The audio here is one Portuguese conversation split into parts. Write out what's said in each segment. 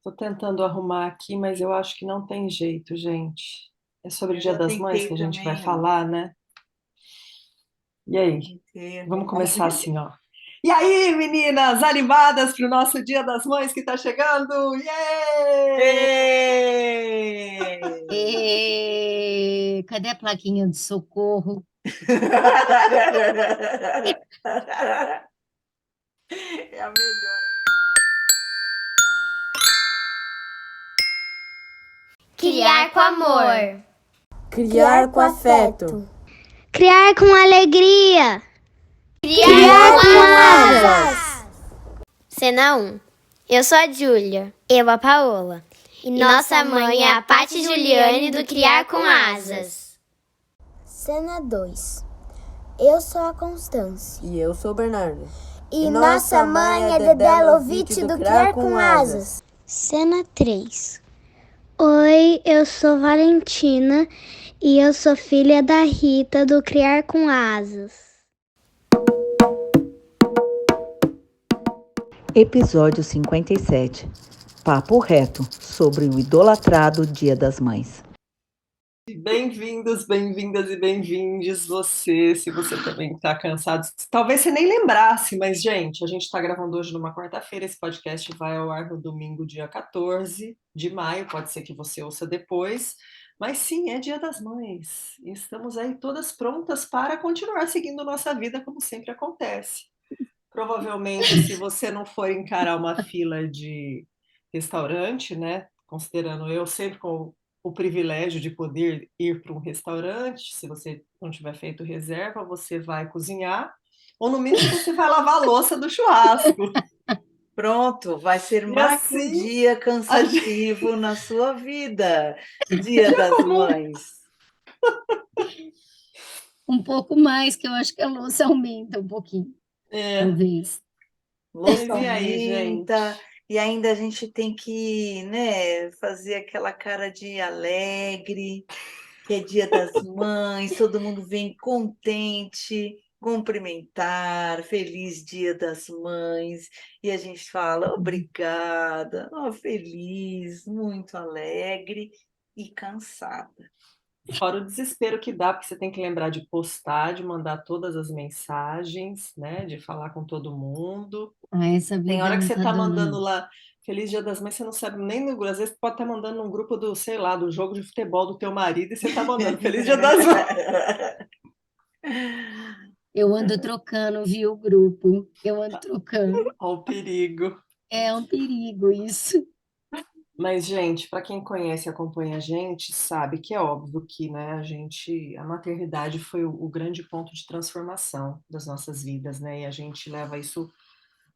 Tô tentando arrumar aqui, mas eu acho que não tem jeito, gente. É sobre o Eu Dia já das Mães tentei que a gente vai também, ó. falar, né? E aí? Tentei. Vamos começar assim, ó. E aí, meninas, animadas para o nosso Dia das Mães que está chegando? Yay! Ê! Cadê a plaquinha de socorro? É a melhor. Criar com amor. Criar com afeto. Criar com alegria. Criar com com asas. asas. Cena 1. Eu sou a Júlia. Eu a Paola. E nossa mãe é a Paty Juliane do Criar com Asas. Cena 2. Eu sou a Constância. E eu sou o Bernardo. E nossa mãe é Dedé Lovitch do Criar com Asas. Cena 3. Oi, eu sou Valentina e eu sou filha da Rita do Criar com Asas. Episódio 57. Papo reto sobre o idolatrado Dia das Mães. Bem-vindos, bem-vindas e bem-vindes você, se você também está cansado. Talvez você nem lembrasse, mas, gente, a gente está gravando hoje numa quarta-feira, esse podcast vai ao ar no domingo, dia 14 de maio, pode ser que você ouça depois, mas sim, é Dia das Mães. E estamos aí todas prontas para continuar seguindo nossa vida como sempre acontece. Provavelmente, se você não for encarar uma fila de restaurante, né? Considerando eu sempre com o privilégio de poder ir para um restaurante, se você não tiver feito reserva, você vai cozinhar, ou no mínimo você vai lavar a louça do churrasco. Pronto, vai ser E mais um assim dia a gente... cansativo na sua vida. Dia das Mães. Um pouco mais, que eu acho que a louça aumenta um pouquinho, É, talvez. Louça mas e aí, gente? aumenta, e ainda a gente tem que, né, fazer aquela cara de alegre, que é Dia das Mães, todo mundo vem contente, cumprimentar, feliz Dia das Mães, e a gente fala obrigada, ó, feliz, muito alegre e cansada. Fora o desespero que dá, porque você tem que lembrar de postar, de mandar todas as mensagens, né? De falar com todo mundo. Ah, essa Tem vida hora que não você tá tá dando, mandando não. lá Feliz Dia das Mães, você não sabe nem no grupo. Às vezes você pode estar mandando num grupo do, sei lá, do jogo de futebol do teu marido e você tá mandando Feliz Dia das Mães. Eu ando trocando, viu, grupo? Eu ando trocando. Olha o perigo. É um perigo isso. Mas, gente, para quem conhece e acompanha a gente, sabe que é óbvio que, né, a maternidade foi o grande ponto de transformação das nossas vidas, né? E a gente leva isso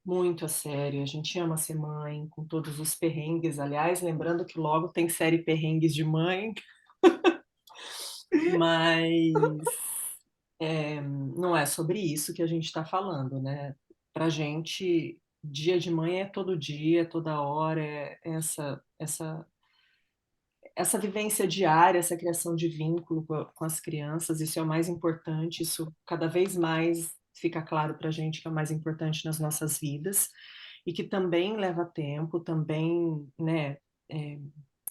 muito a sério. A gente ama ser mãe, com todos os perrengues. Aliás, lembrando que logo tem série Perrengues de Mãe, mas não é sobre isso que a gente está falando, né? Para gente, dia de mãe é todo dia, é toda hora, é essa vivência diária, essa criação de vínculo com as crianças, isso é o mais importante, isso cada vez mais fica claro para a gente que é o mais importante nas nossas vidas e que também leva tempo, também, né, é,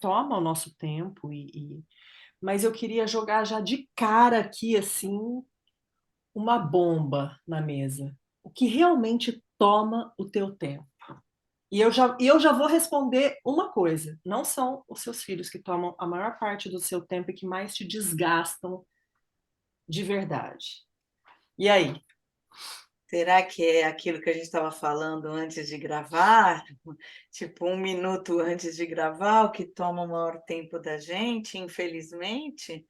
toma o nosso tempo mas eu queria jogar já de cara aqui assim uma bomba na mesa. O que realmente toma o teu tempo? E eu já vou responder uma coisa: não são os seus filhos que tomam a maior parte do seu tempo e que mais te desgastam de verdade. E aí? Será que é aquilo que a gente estava falando antes de gravar? Tipo, um minuto antes de gravar, o que toma o maior tempo da gente, infelizmente?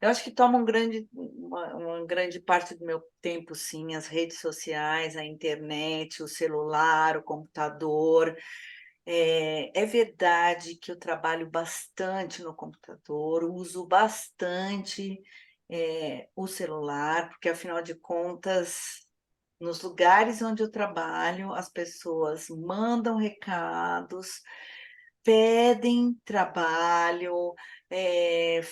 Eu acho que toma uma grande parte do meu tempo, sim, as redes sociais, a internet, o celular, o computador. É verdade que eu trabalho bastante no computador, uso bastante, o celular, porque, afinal de contas, nos lugares onde eu trabalho, as pessoas mandam recados, pedem trabalho,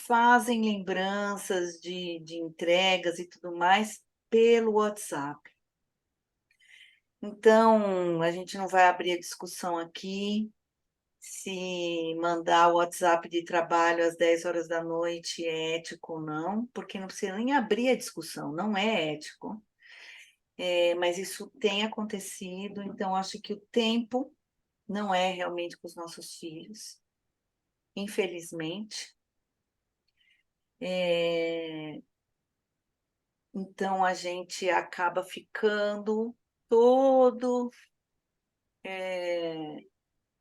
fazem lembranças de entregas e tudo mais pelo WhatsApp. Então, a gente não vai abrir a discussão aqui se mandar o WhatsApp de trabalho às 10 horas da noite é ético ou não, porque não precisa nem abrir a discussão, não é ético. Mas isso tem acontecido, então acho que o tempo não é realmente com os nossos filhos, infelizmente. Então a gente acaba ficando todo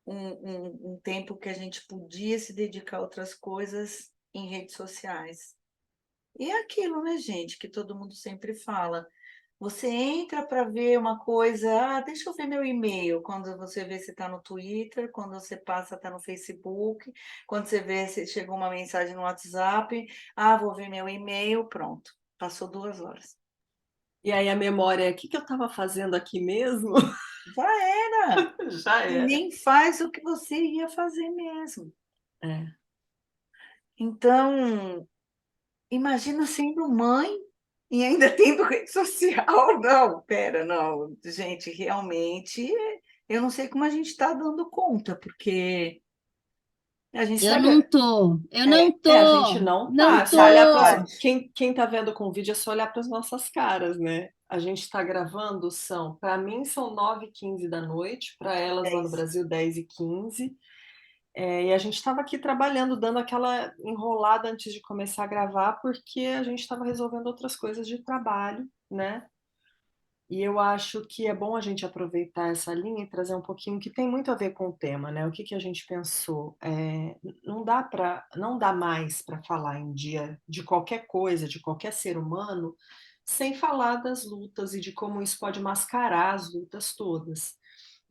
um tempo que a gente podia se dedicar a outras coisas em redes sociais. E é aquilo, né, gente, que todo mundo sempre fala. Você entra para ver uma coisa, deixa eu ver meu e-mail. Quando você vê se está no Twitter, quando você passa, está no Facebook, quando você vê se chegou uma mensagem no WhatsApp, vou ver meu e-mail, pronto, passou 2 horas. E aí a memória é: o que que eu estava fazendo aqui mesmo? Já era, Já e era. nem faz o que você ia fazer mesmo. É. Então, imagina sendo mãe e ainda tendo rede social. Não, pera, não. Gente, realmente, eu não sei como a gente está dando conta, porque a gente Eu sabe. não tô, eu não A gente tô, não tá. não É só olhar para tô. quem tá vendo com o vídeo, é só olhar para as nossas caras, né? A gente está gravando, para mim são 9h15 da noite, para elas lá no Brasil 10h15. E a gente estava aqui trabalhando, dando aquela enrolada antes de começar a gravar, porque a gente estava resolvendo outras coisas de trabalho, né? E eu acho que é bom a gente aproveitar essa linha e trazer um pouquinho que tem muito a ver com o tema, né? O que que a gente pensou? Não dá mais para falar em dia de qualquer coisa, de qualquer ser humano, sem falar das lutas e de como isso pode mascarar as lutas todas.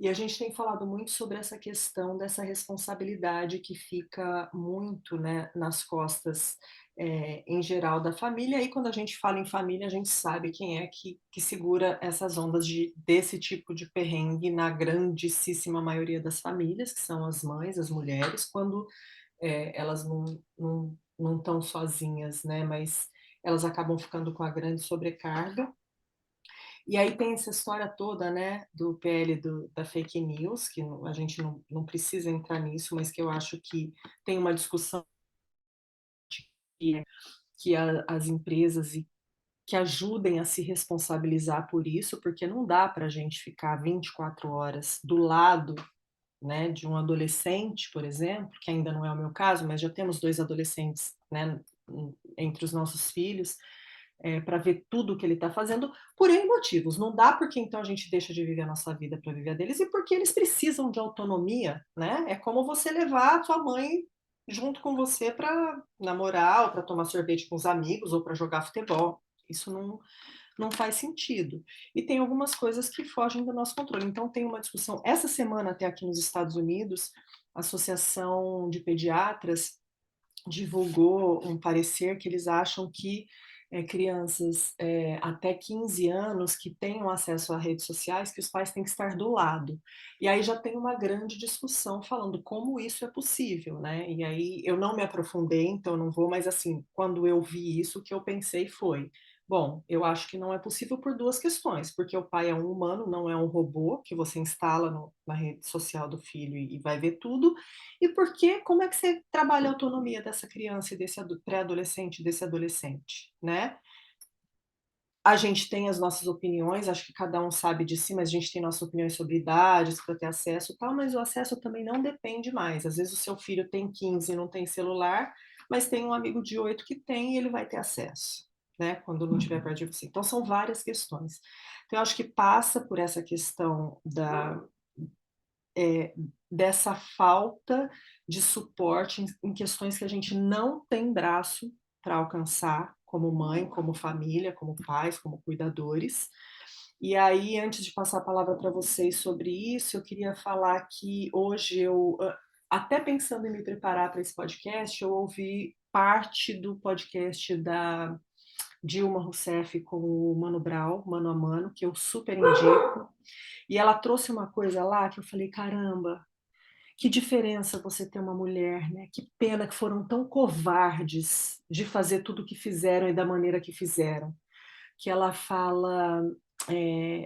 E a gente tem falado muito sobre essa questão dessa responsabilidade que fica muito, né, nas costas, em geral, da família. E quando a gente fala em família, a gente sabe quem é que segura essas ondas desse tipo de perrengue na grandíssima maioria das famílias, que são as mães, as mulheres, quando elas não estão sozinhas, né, mas elas acabam ficando com a grande sobrecarga. E aí tem essa história toda, né, do PL da fake news, que a gente não precisa entrar nisso, mas que eu acho que tem uma discussão que as empresas que ajudem a se responsabilizar por isso, porque não dá para a gente ficar 24 horas do lado, né, de um adolescente, por exemplo, que ainda não é o meu caso, mas já temos 2 adolescentes, né, entre os nossos filhos, para ver tudo o que ele está fazendo, por N motivos. Não dá porque então a gente deixa de viver a nossa vida para viver a deles, e porque eles precisam de autonomia, né? É como você levar a tua mãe junto com você para namorar, ou para tomar sorvete com os amigos, ou para jogar futebol. Isso não faz sentido. E tem algumas coisas que fogem do nosso controle. Então tem uma discussão, essa semana até aqui nos Estados Unidos, a Associação de Pediatras divulgou um parecer que eles acham que crianças até 15 anos que tenham acesso a redes sociais, que os pais têm que estar do lado. E aí já tem uma grande discussão falando como isso é possível, né? E aí eu não me aprofundei, então não vou, mas assim, quando eu vi isso, o que eu pensei foi: bom, eu acho que não é possível por 2 questões, porque o pai é um humano, não é um robô que você instala na rede social do filho e vai ver tudo, e porque como é que você trabalha a autonomia dessa criança e desse pré-adolescente, desse adolescente, né? A gente tem as nossas opiniões, acho que cada um sabe de si, mas a gente tem nossas opiniões sobre idades para ter acesso e tal, mas o acesso também não depende mais. Às vezes o seu filho tem 15 e não tem celular, mas tem um amigo de 8 que tem e ele vai ter acesso, né? Quando não estiver perto de você. Então são várias questões. Então eu acho que passa por essa questão dessa falta de suporte em questões que a gente não tem braço para alcançar, como mãe, como família, como pais, como cuidadores. E aí, antes de passar a palavra para vocês sobre isso, eu queria falar que hoje até pensando em me preparar para esse podcast, eu ouvi parte do podcast da Dilma Rousseff com o Mano Brown, Mano a Mano, que eu super indico. E ela trouxe uma coisa lá que eu falei: caramba, que diferença você ter uma mulher, né? Que pena que foram tão covardes de fazer tudo o que fizeram e da maneira que fizeram. Que ela fala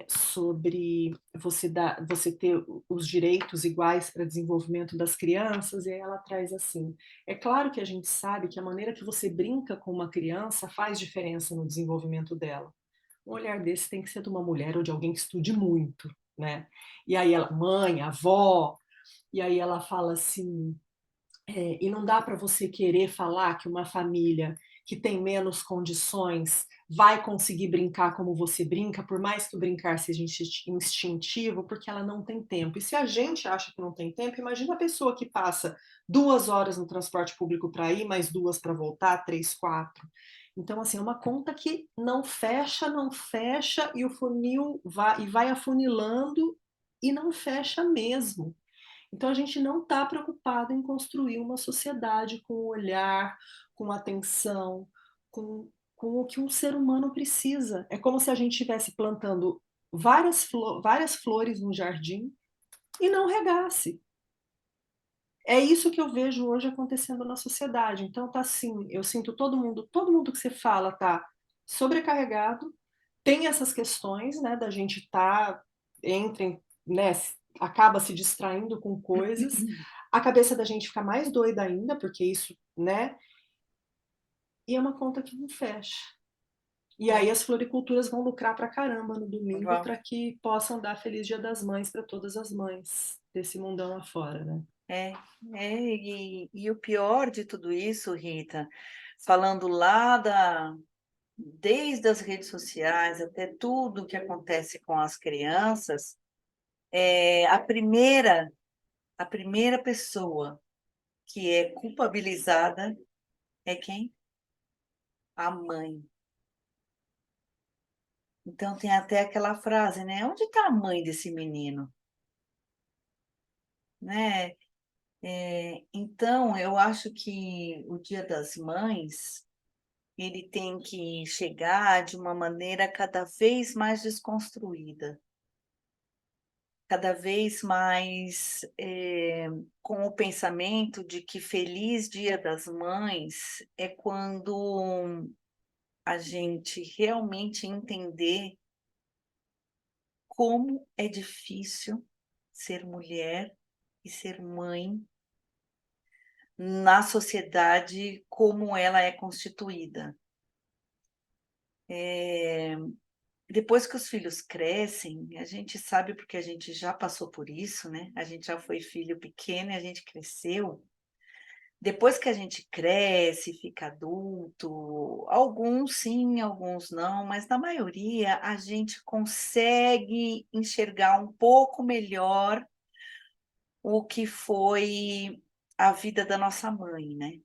sobre você ter os direitos iguais para desenvolvimento das crianças, e aí ela traz assim: é claro que a gente sabe que a maneira que você brinca com uma criança faz diferença no desenvolvimento dela. Um olhar desse tem que ser de uma mulher ou de alguém que estude muito, né? E aí ela, mãe, avó, e aí ela fala assim, e não dá para você querer falar que uma família que tem menos condições vai conseguir brincar como você brinca, por mais que o brincar seja instintivo, porque ela não tem tempo. E se a gente acha que não tem tempo, imagina a pessoa que passa 2 horas no transporte público para ir, mais 2 para voltar, 3, 4. Então, assim, é uma conta que não fecha, não fecha, e o funil vai afunilando e não fecha mesmo. Então a gente não está preocupado em construir uma sociedade com olhar, com atenção, com o que um ser humano precisa. É como se a gente estivesse plantando várias flores no jardim e não regasse. É isso que eu vejo hoje acontecendo na sociedade. Então tá assim, eu sinto todo mundo que você fala tá sobrecarregado, tem essas questões, né, da gente estar entre, né, acaba se distraindo com coisas, a cabeça da gente fica mais doida ainda, porque isso, né, e é uma conta que não fecha. E aí as floriculturas vão lucrar pra caramba no domingo Vão. para que possam dar Feliz Dia das Mães para todas as mães desse mundão afora, né? É, e o pior de tudo isso, Rita, falando lá desde as redes sociais até tudo que acontece com as crianças, a primeira pessoa que é culpabilizada é quem? A mãe. Então tem até aquela frase, né? Onde está a mãe desse menino? Né? Então, eu acho que o Dia das Mães, ele tem que chegar de uma maneira cada vez mais desconstruída, cada vez mais com o pensamento de que Feliz Dia das Mães é quando a gente realmente entender como é difícil ser mulher e ser mãe na sociedade como ela é constituída. Depois que os filhos crescem, a gente sabe porque a gente já passou por isso, né? A gente já foi filho pequeno e a gente cresceu. Depois que a gente cresce, fica adulto, alguns sim, alguns não, mas na maioria a gente consegue enxergar um pouco melhor o que foi a vida da nossa mãe, né?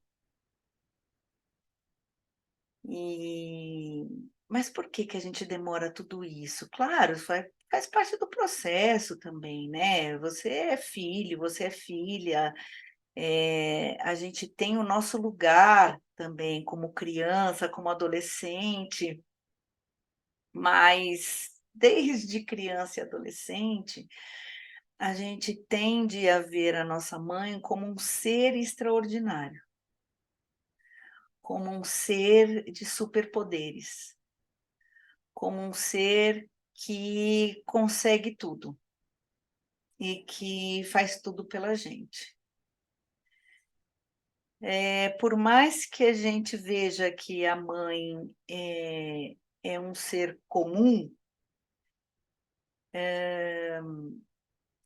Mas por que que a gente demora tudo isso? Claro, faz parte do processo também, né? Você é filho, você é filha, a gente tem o nosso lugar também como criança, como adolescente, mas desde criança e adolescente, a gente tende a ver a nossa mãe como um ser extraordinário, como um ser de superpoderes, como um ser que consegue tudo e que faz tudo pela gente. Por mais que a gente veja que a mãe é um ser comum,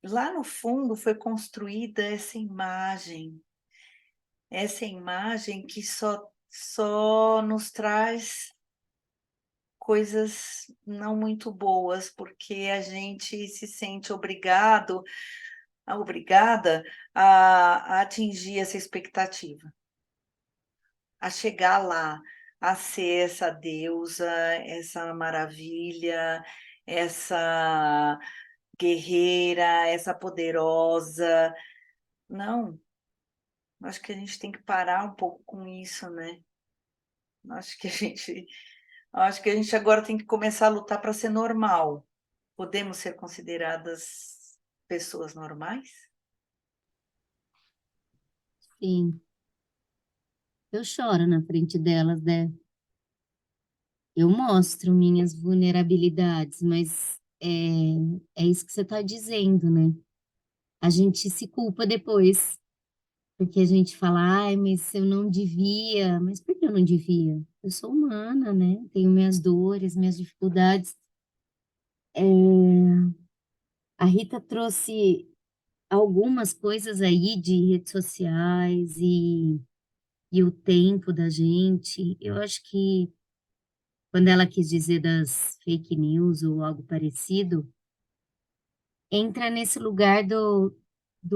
lá no fundo foi construída essa imagem que só nos traz coisas não muito boas, porque a gente se sente obrigada a atingir essa expectativa, a chegar lá, a ser essa deusa, essa maravilha, essa guerreira, essa poderosa. Não, acho que a gente tem que parar um pouco com isso, né? Acho que a gente, acho que a gente agora tem que começar a lutar para ser normal. Podemos ser consideradas pessoas normais? Sim, eu choro na frente delas, né? eu mostro minhas vulnerabilidades, mas é isso que você está dizendo, né? A gente se culpa depois, porque a gente fala, ai, mas eu não devia. Mas por que eu não devia? Eu sou humana, né? Tenho minhas dores, minhas dificuldades. A Rita trouxe algumas coisas aí de redes sociais e o tempo da gente. Eu acho que quando ela quis dizer das fake news ou algo parecido, entra nesse lugar do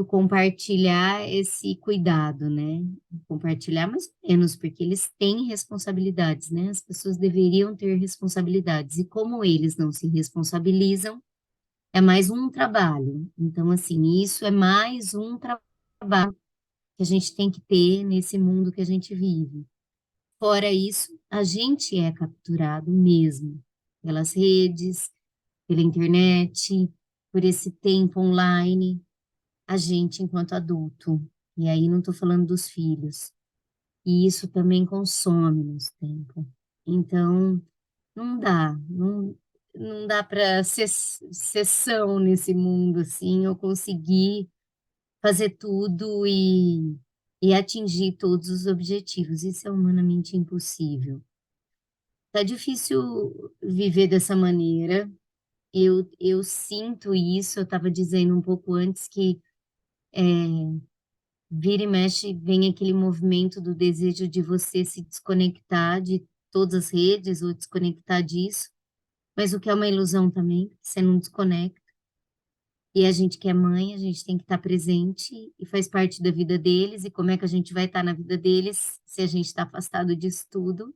compartilhar esse cuidado, né? Compartilhar mais ou menos, porque eles têm responsabilidades, né? As pessoas deveriam ter responsabilidades, e como eles não se responsabilizam, é mais um trabalho. Então, assim, isso é mais um trabalho que a gente tem que ter nesse mundo que a gente vive. Fora isso, a gente é capturado mesmo pelas redes, pela internet, por esse tempo online, a gente enquanto adulto. E aí não estou falando dos filhos. E isso também consome nosso tempo. Então, não dá para ser sessão nesse mundo assim, eu conseguir fazer tudo e atingir todos os objetivos. Isso é humanamente impossível. Tá difícil viver dessa maneira. Eu sinto isso, eu estava dizendo um pouco antes que vira e mexe vem aquele movimento do desejo de você se desconectar de todas as redes ou desconectar disso, mas o que é uma ilusão também, você não desconecta. E a gente que é mãe, a gente tem que estar presente e faz parte da vida deles, e como é que a gente vai estar na vida deles se a gente está afastado disso tudo?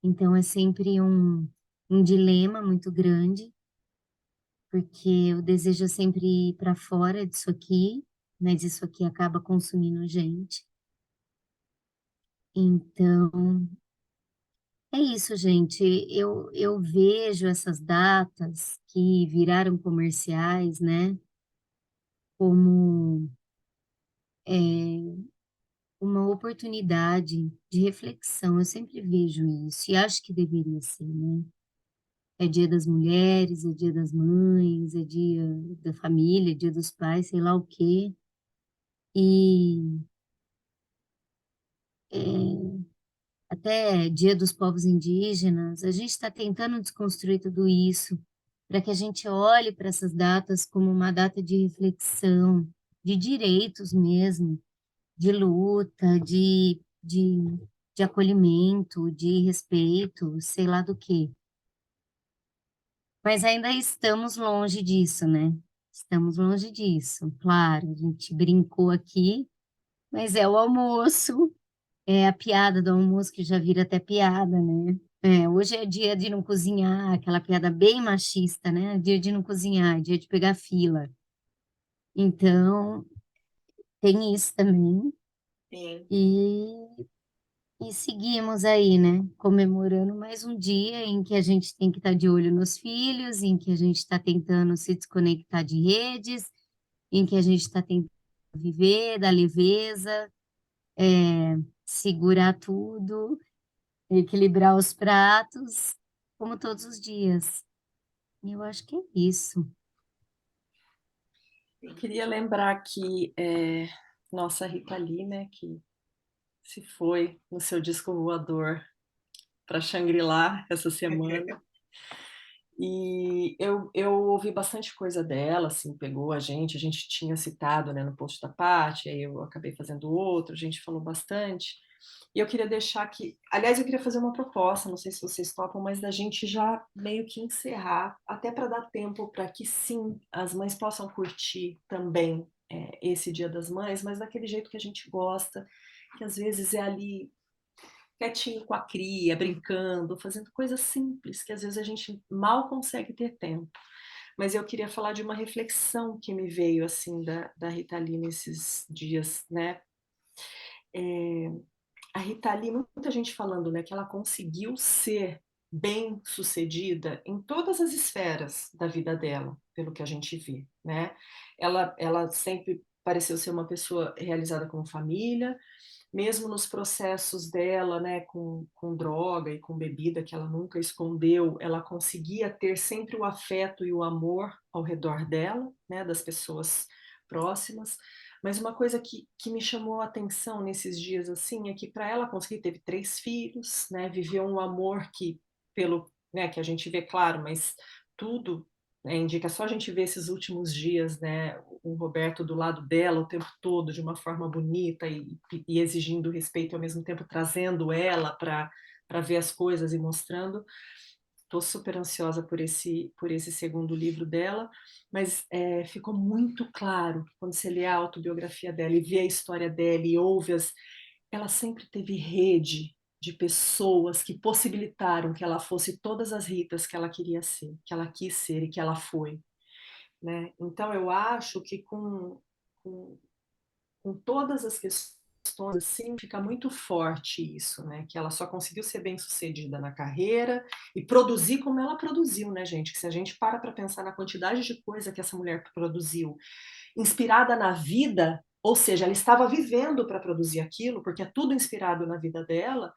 Então é sempre um dilema muito grande, porque o desejo é sempre ir para fora disso aqui, mas isso aqui acaba consumindo a gente. Então, é isso, gente. Eu vejo essas datas que viraram comerciais, né, como uma oportunidade de reflexão. Eu sempre vejo isso e acho que deveria ser, né? É dia das mulheres, é dia das mães, é dia da família, é dia dos pais, sei lá o quê. E até dia dos povos indígenas, a gente está tentando desconstruir tudo isso para que a gente olhe para essas datas como uma data de reflexão, de direitos mesmo, de luta, de acolhimento, de respeito, sei lá do quê. Mas ainda estamos longe disso, né? Estamos longe disso. Claro, a gente brincou aqui, mas é o almoço, é a piada do almoço que já vira até piada, né? Hoje é dia de não cozinhar, aquela piada bem machista, né? Dia de não cozinhar, dia de pegar fila. Então, tem isso também. Sim. E seguimos aí, né? Comemorando mais um dia em que a gente tem que estar de olho nos filhos, em que a gente está tentando se desconectar de redes, em que a gente está tentando viver da leveza, segurar tudo, equilibrar os pratos, como todos os dias. E eu acho que é isso. Eu queria lembrar que nossa Rita Lee, né, que se foi no seu disco voador para Shangri-La essa semana. E eu ouvi bastante coisa dela, assim, pegou a gente tinha citado, né, no post da Paty, aí eu acabei fazendo outro, a gente falou bastante. E eu queria deixar aqui, aliás, eu queria fazer uma proposta, não sei se vocês topam, mas da gente já meio que encerrar, até para dar tempo para que sim, as mães possam curtir também esse Dia das Mães, mas daquele jeito que a gente gosta, que às vezes é ali quietinho com a cria, brincando, fazendo coisas simples que às vezes a gente mal consegue ter tempo. Mas eu queria falar de uma reflexão que me veio assim da Rita Lee nesses dias, né? A Rita Lee, muita gente falando, né, que ela conseguiu ser bem sucedida em todas as esferas da vida dela, pelo que a gente vê, né? Ela sempre pareceu ser uma pessoa realizada como família, mesmo nos processos dela, né, com droga e com bebida, que ela nunca escondeu, ela conseguia ter sempre o afeto e o amor ao redor dela, né, das pessoas próximas. Mas uma coisa que me chamou a atenção nesses dias assim é que para ela conseguir, teve 3 filhos, né, viveu um amor que, pelo, né, que a gente vê, claro, mas tudo, né, indica, só a gente ver esses últimos dias, né, o Roberto do lado dela o tempo todo, de uma forma bonita e exigindo respeito e ao mesmo tempo trazendo ela para ver as coisas e mostrando. Estou super ansiosa por esse segundo livro dela, mas ficou muito claro que quando você lê a autobiografia dela e vê a história dela e ouve ela sempre teve rede de pessoas que possibilitaram que ela fosse todas as Ritas que ela queria ser, que ela quis ser e que ela foi, né? Então eu acho que com, com todas as questões assim, fica muito forte isso, né? Que ela só conseguiu ser bem-sucedida na carreira e produzir como ela produziu, né, gente? Que se a gente para pensar na quantidade de coisa que essa mulher produziu, inspirada na vida, ou seja, ela estava vivendo para produzir aquilo, porque é tudo inspirado na vida dela,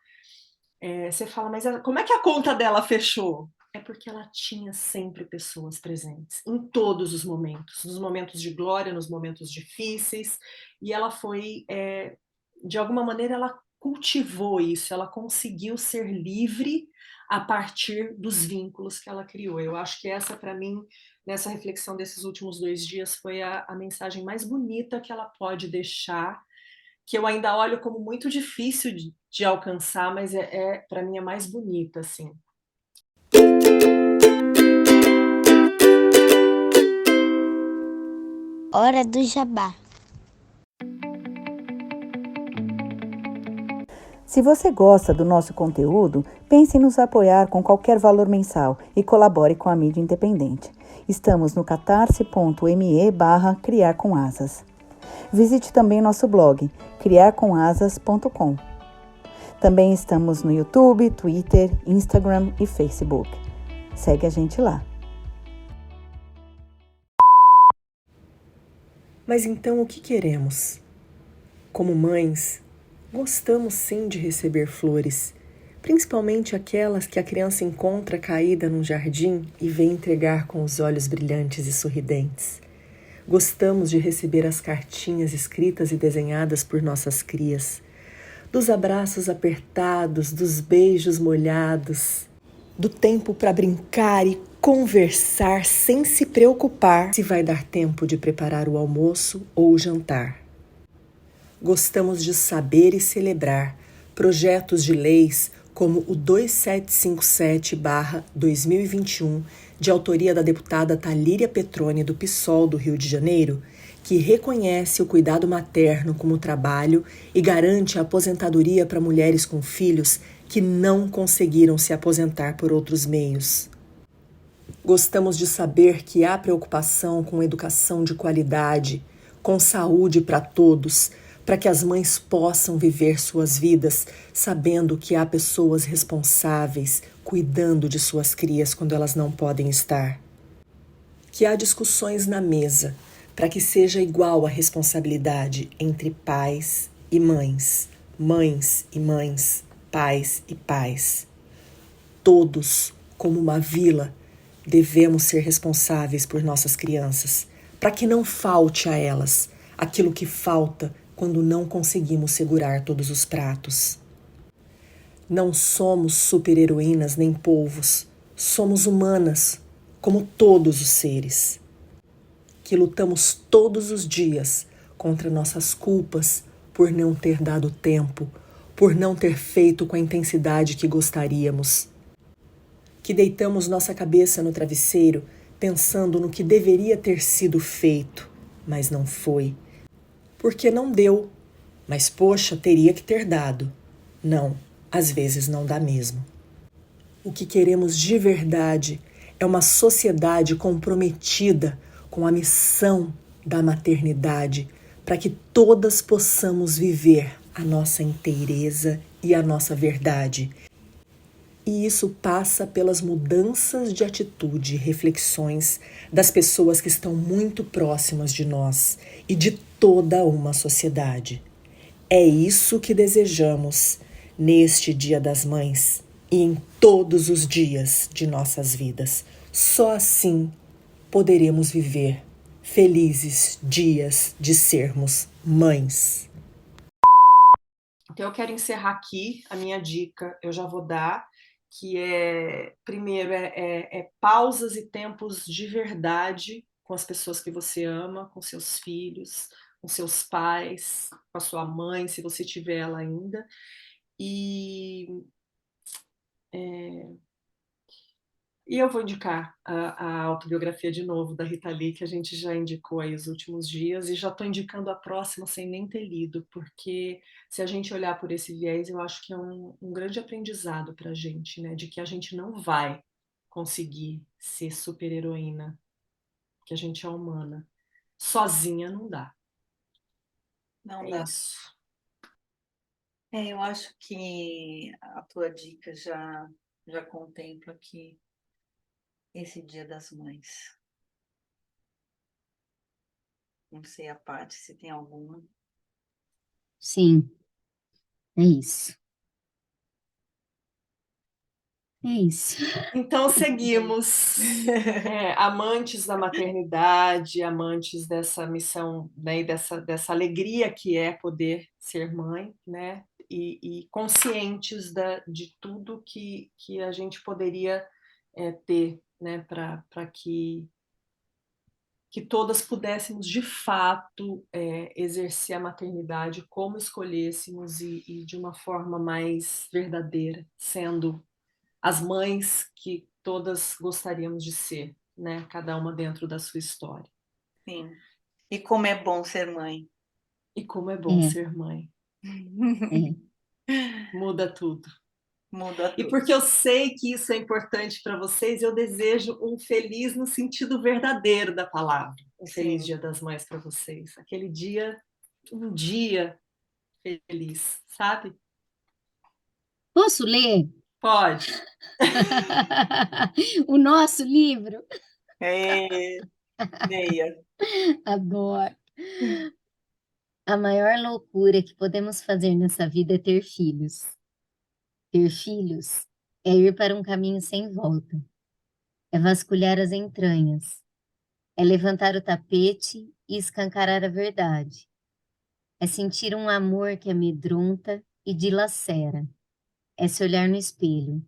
você fala, mas como é que a conta dela fechou? É porque ela tinha sempre pessoas presentes, em todos os momentos, nos momentos de glória, nos momentos difíceis, e ela foi, de alguma maneira, ela cultivou isso, ela conseguiu ser livre a partir dos vínculos que ela criou. Eu acho que essa, para mim, nessa reflexão desses últimos 2 dias, foi a mensagem mais bonita que ela pode deixar, que eu ainda olho como muito difícil de alcançar, mas para mim, a mais bonita, assim. Hora do Jabá. Se você gosta do nosso conteúdo, pense em nos apoiar com qualquer valor mensal e colabore com a mídia independente. Estamos no catarse.me/criar com asas. Visite também nosso blog, criarcomasas.com. Também estamos no YouTube, Twitter, Instagram e Facebook. Segue a gente lá. Mas então o que queremos? Como mães, gostamos sim de receber flores, principalmente aquelas que a criança encontra caída num jardim e vem entregar com os olhos brilhantes e sorridentes. Gostamos de receber as cartinhas escritas e desenhadas por nossas crias, dos abraços apertados, dos beijos molhados, do tempo para brincar e conversar sem se preocupar se vai dar tempo de preparar o almoço ou o jantar. Gostamos de saber e celebrar projetos de leis como o 2757/2021, de autoria da deputada Talíria Petroni, do PSOL do Rio de Janeiro, que reconhece o cuidado materno como trabalho e garante a aposentadoria para mulheres com filhos que não conseguiram se aposentar por outros meios. Gostamos de saber que há preocupação com educação de qualidade, com saúde para todos, para que as mães possam viver suas vidas sabendo que há pessoas responsáveis cuidando de suas crias quando elas não podem estar. Que há discussões na mesa para que seja igual a responsabilidade entre pais e mães, mães e mães, pais e pais. Todos, como uma vila, devemos ser responsáveis por nossas crianças, para que não falte a elas aquilo que falta quando não conseguimos segurar todos os pratos. Não somos super-heroínas nem polvos, somos humanas, como todos os seres, que lutamos todos os dias contra nossas culpas por não ter dado tempo, por não ter feito com a intensidade que gostaríamos, que deitamos nossa cabeça no travesseiro pensando no que deveria ter sido feito, mas não foi. Porque não deu, mas poxa, teria que ter dado. Não, às vezes não dá mesmo. O que queremos de verdade é uma sociedade comprometida com a missão da maternidade, para que todas possamos viver a nossa inteireza e a nossa verdade. E isso passa pelas mudanças de atitude e reflexões das pessoas que estão muito próximas de nós e de toda uma sociedade. É isso que desejamos neste Dia das Mães e em todos os dias de nossas vidas. Só assim poderemos viver felizes dias de sermos mães. Então, eu quero encerrar aqui a minha dica, eu já vou dar, que primeiro, pausas e tempos de verdade com as pessoas que você ama, com seus filhos, com seus pais, com a sua mãe, se você tiver ela ainda. E eu vou indicar a autobiografia de novo da Rita Lee, que a gente já indicou aí os últimos dias, e já estou indicando a próxima sem nem ter lido, porque se a gente olhar por esse viés, eu acho que é um grande aprendizado para a gente, né? De que a gente não vai conseguir ser super-heroína, que a gente é humana. Sozinha não dá. Não dá. Isso. Eu acho que a tua dica já contempla aqui esse Dia das Mães. Não sei a parte se tem alguma. Sim, é isso. É isso. Então, seguimos. Amantes da maternidade, amantes dessa missão, né, e dessa alegria que é poder ser mãe, né? E conscientes de tudo que a gente poderia ter, né, para que todas pudéssemos, de fato, exercer a maternidade como escolhêssemos e de uma forma mais verdadeira, sendo as mães que todas gostaríamos de ser, né? Cada uma dentro da sua história. Sim. E como é bom ser mãe. E como é bom ser mãe. Muda tudo. Muda tudo. E porque eu sei que isso é importante para vocês, eu desejo um feliz no sentido verdadeiro da palavra. Um feliz Dia das Mães para vocês. Aquele dia, um dia feliz, sabe? Posso ler? Pode. O nosso livro? Leia. Adoro. A maior loucura que podemos fazer nessa vida é ter filhos. Ter filhos é ir para um caminho sem volta. É vasculhar as entranhas. É levantar o tapete e escancarar a verdade. É sentir um amor que amedronta e dilacera. É se olhar no espelho.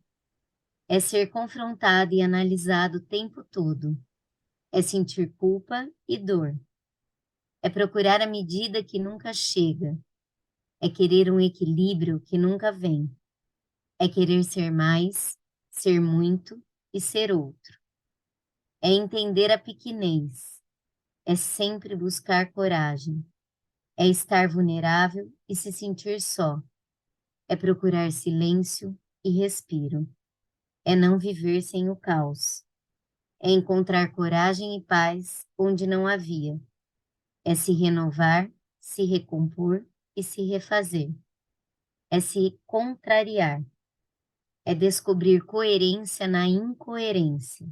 É ser confrontado e analisado o tempo todo. É sentir culpa e dor. É procurar a medida que nunca chega. É querer um equilíbrio que nunca vem. É querer ser mais, ser muito e ser outro. É entender a pequenez. É sempre buscar coragem. É estar vulnerável e se sentir só. É procurar silêncio e respiro. É não viver sem o caos. É encontrar coragem e paz onde não havia. É se renovar, se recompor e se refazer. É se contrariar. É descobrir coerência na incoerência.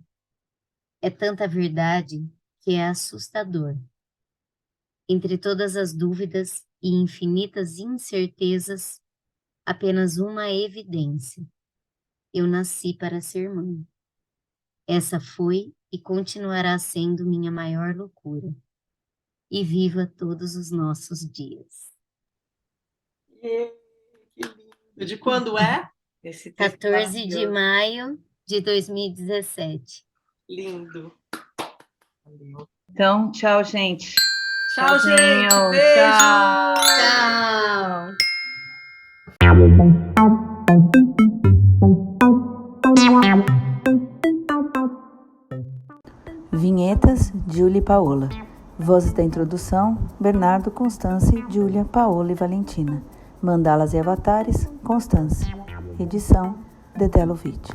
É tanta verdade que é assustador. Entre todas as dúvidas e infinitas incertezas, apenas uma evidência. Eu nasci para ser mãe. Essa foi e continuará sendo minha maior loucura. E viva todos os nossos dias. Que lindo. De quando é? Esse 14 de maio de 2017. Lindo. Então, tchau, gente. Tchau, gente. Tchauzinho. Beijo. Tchau. Vinhetas, Júlia e Paola. Vozes da introdução, Bernardo, Constance, Júlia, Paola e Valentina. Mandalas e avatares, Constance. Edição, Dedé Lovitch.